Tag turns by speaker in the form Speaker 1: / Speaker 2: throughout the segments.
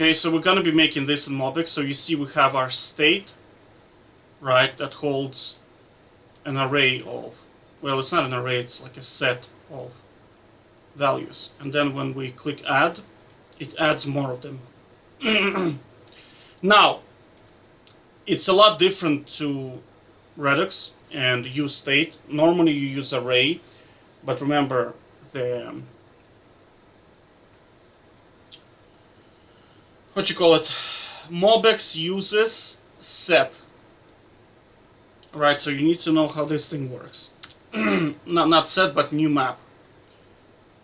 Speaker 1: Okay, so we're going to be making this in Mobx. So you see we have our state, right, that holds an array of, well, it's not an array, it's like a set of values. And then when we click add, it adds more of them. Now, it's a lot different to Redux and use state. Normally you use array, but remember the what you call it, Mobx uses set, right? So you need to know how this thing works. not set, but new map.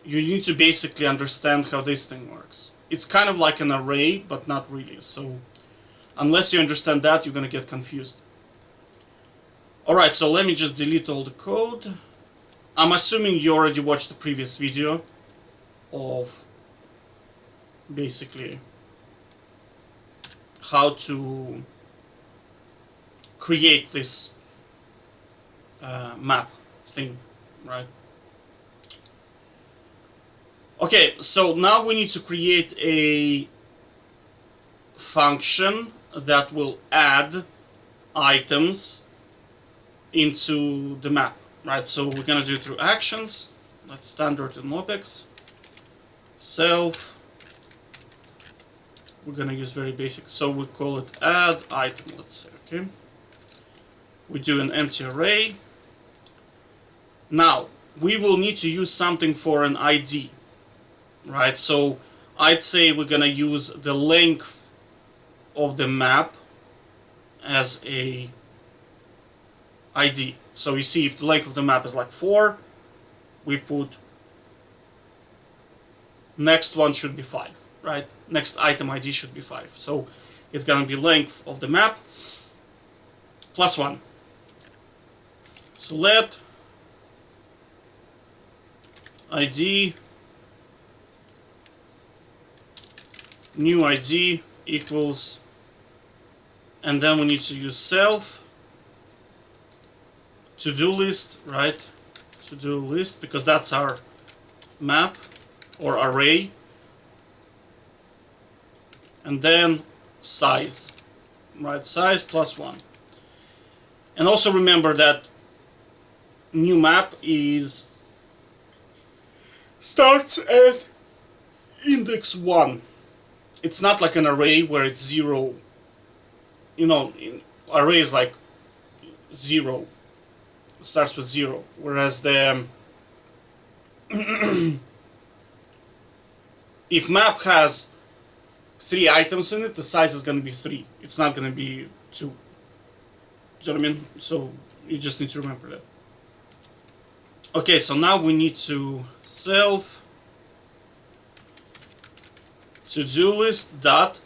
Speaker 1: You need to basically understand how this thing works. It's kind of like an array, but not really. So unless you understand that, you're gonna get confused. Alright, so let me just delete all the code. I'm assuming you already watched the previous video of basically how to create this map thing, right? Okay, so now we need to create a function that will add items into the map, right? So we're gonna do it through actions. That's standard in Mobx. Self. We're gonna use very basic, so we call it add item, let's say, okay? We do an empty array. Now, we will need to use something for an ID, right? So I'd say we're gonna use the length of the map as a ID. So you see, if the length of the map is like 4, we put next one should be 5, right? Next item ID should be 5. So it's gonna be length of the map plus 1. So let ID new ID equals, and then we need to use self to-do list, right? To-do list, because that's our map or array. And then size, right? Size plus 1. And also remember that new map is starts at index 1. It's not like an array where it's 0. You know, array is like 0. It starts with 0. Whereas the if map has 3 items in it, the size is going to be 3. It's not going to be 2. Do you know what I mean? So you just need to remember that. Okay, so now we need to self to-do list dot.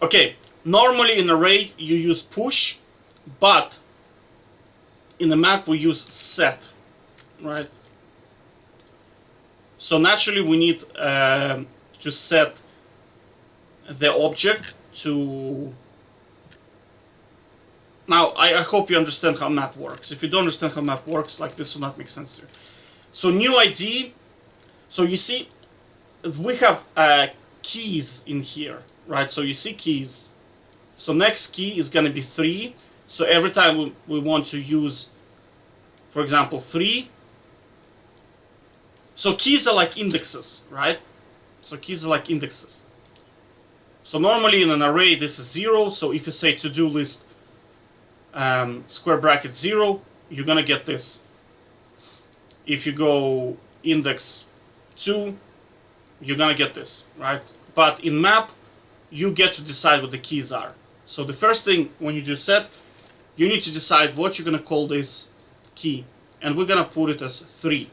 Speaker 1: Okay, normally in array you use push, but in the map we use set, right? So naturally we need to set the object to. Now, I hope you understand how map works. If you don't understand how map works, like this will not make sense to you. So new ID, so you see, we have keys in here, right? So you see keys. So next key is going to be 3. So every time we want to use, for example, 3. So keys are like indexes, right? So keys are like indexes. So normally in an array this is 0. So if you say to-do list square bracket 0, you're gonna get this. If you go index 2, you're gonna get this, right? But in map, you get to decide what the keys are. So the first thing when you do set, you need to decide what you're gonna call this key, and we're gonna put it as 3,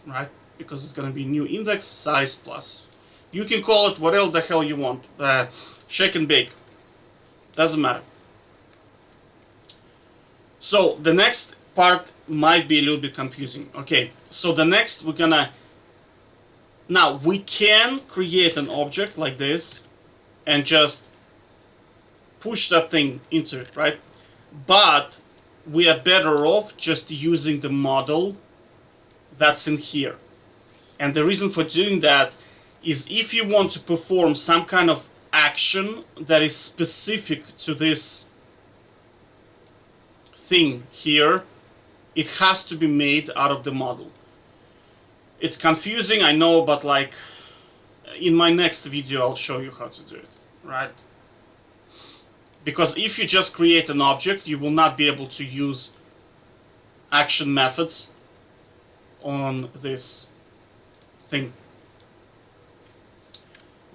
Speaker 1: right? Because it's gonna be new index size plus. You can call it whatever the hell you want. Shake and bake, doesn't matter. So the next part might be a little bit confusing. Okay, so the next we're gonna, now we can create an object like this and just push that thing into it, right? But we are better off just using the model that's in here. And the reason for doing that is if you want to perform some kind of action that is specific to this thing here, it has to be made out of the model. It's confusing, I know, but like in my next video I'll show you how to do it, right? Because if you just create an object, you will not be able to use action methods on this thing.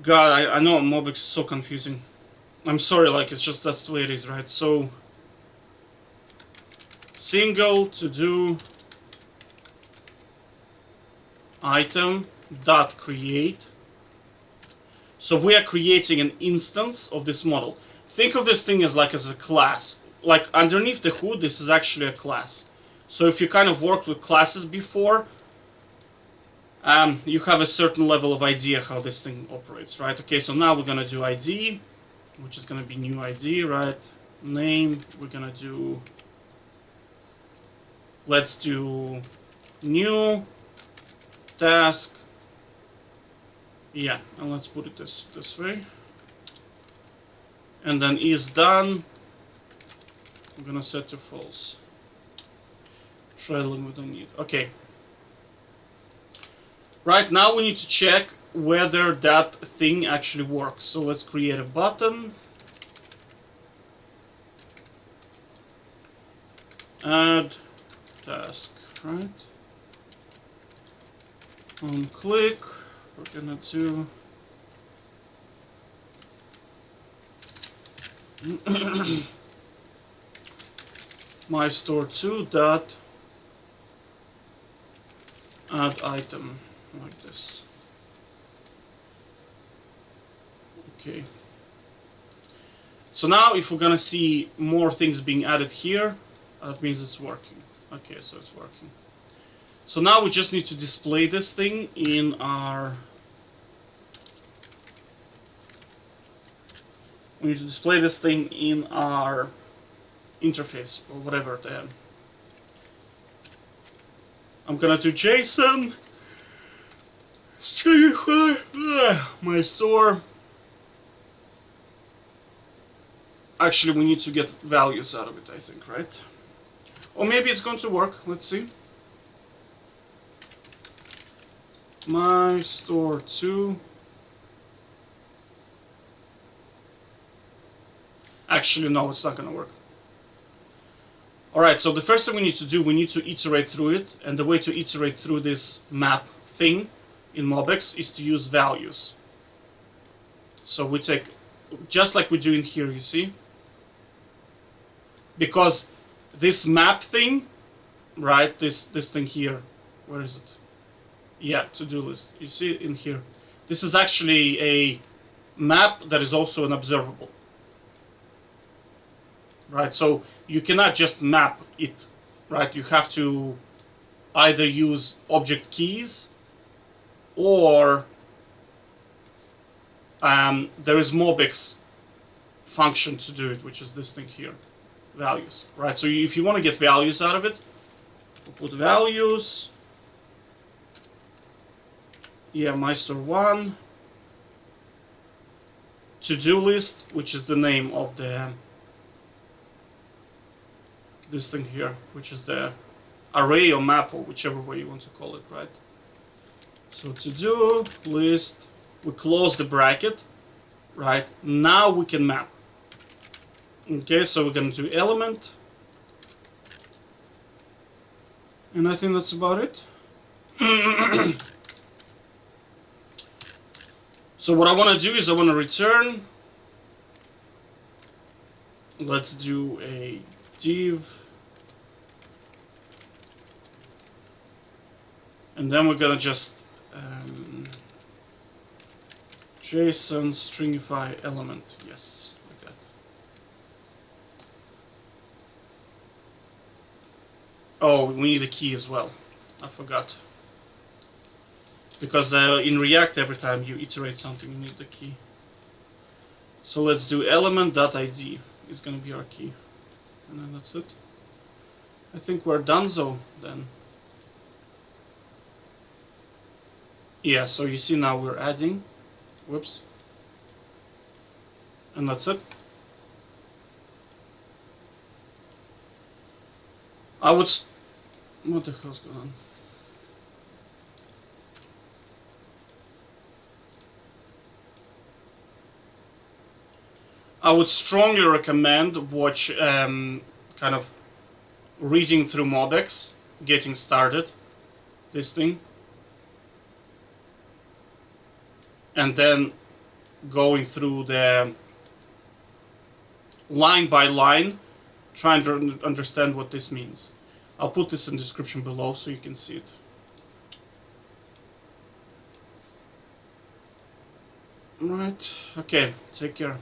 Speaker 1: God, I know Mobx is so confusing. I'm sorry, like, it's just that's the way it is, right? So, single to do item dot create. So we are creating an instance of this model. Think of this thing as like as a class. Like underneath the hood, this is actually a class. So if you kind of worked with classes before, you have a certain level of idea how this thing operates, right? Okay, so now we're gonna do ID, which is gonna be new ID, right? Name, we're gonna do, let's do new task. Yeah, and let's put it this way. And then is done. I'm gonna set to false. Trailing we don't need. Okay. Right now we need to check whether that thing actually works. So let's create a button. Add task, right? On click, we're gonna do my store2 dot add item, like this. Okay. So now if we're gonna see more things being added here, that means it's working. Okay, so it's working. So now we just need to display this thing in our... We need to display this thing in our interface, or whatever the hell. I'm gonna do JSON, stringify my store. Actually, we need to get values out of it, I think, right? Or maybe it's going to work, let's see. My store2. Actually, no, it's not gonna work. Alright, so the first thing we need to do, we need to iterate through it, and the way to iterate through this map thing in Mobx is to use values. So we take, just like we do in here, you see? Because this map thing, right, this thing here, where is it? Yeah, to-do list, you see it in here. This is actually a map that is also an observable. Right, so you cannot just map it, right? You have to either use object keys or there is Mobx function to do it, which is this thing here, values, right? So if you want to get values out of it, we'll put values. Yeah, MyStore1 to-do list, which is the name of the this thing here, which is the array or map, or whichever way you want to call it, right? So to-do list, we close the bracket, right? Now we can map. Okay, so we're going to do element, and I think that's about it. So what I want to do is I want to return, let's do a div, and then we're gonna just JSON stringify element, yes, like that. Oh, we need a key as well, I forgot. Because in React, every time you iterate something, you need the key. So let's do element.id is going to be our key. And then that's it. I think we're donezo then. Yeah, so you see now we're adding. Whoops. And that's it. I would... What the hell's going on? I would strongly recommend watch kind of reading through Mobx, getting started, this thing, and then going through the line by line, trying to understand what this means. I'll put this in the description below so you can see it. Right, okay, take care.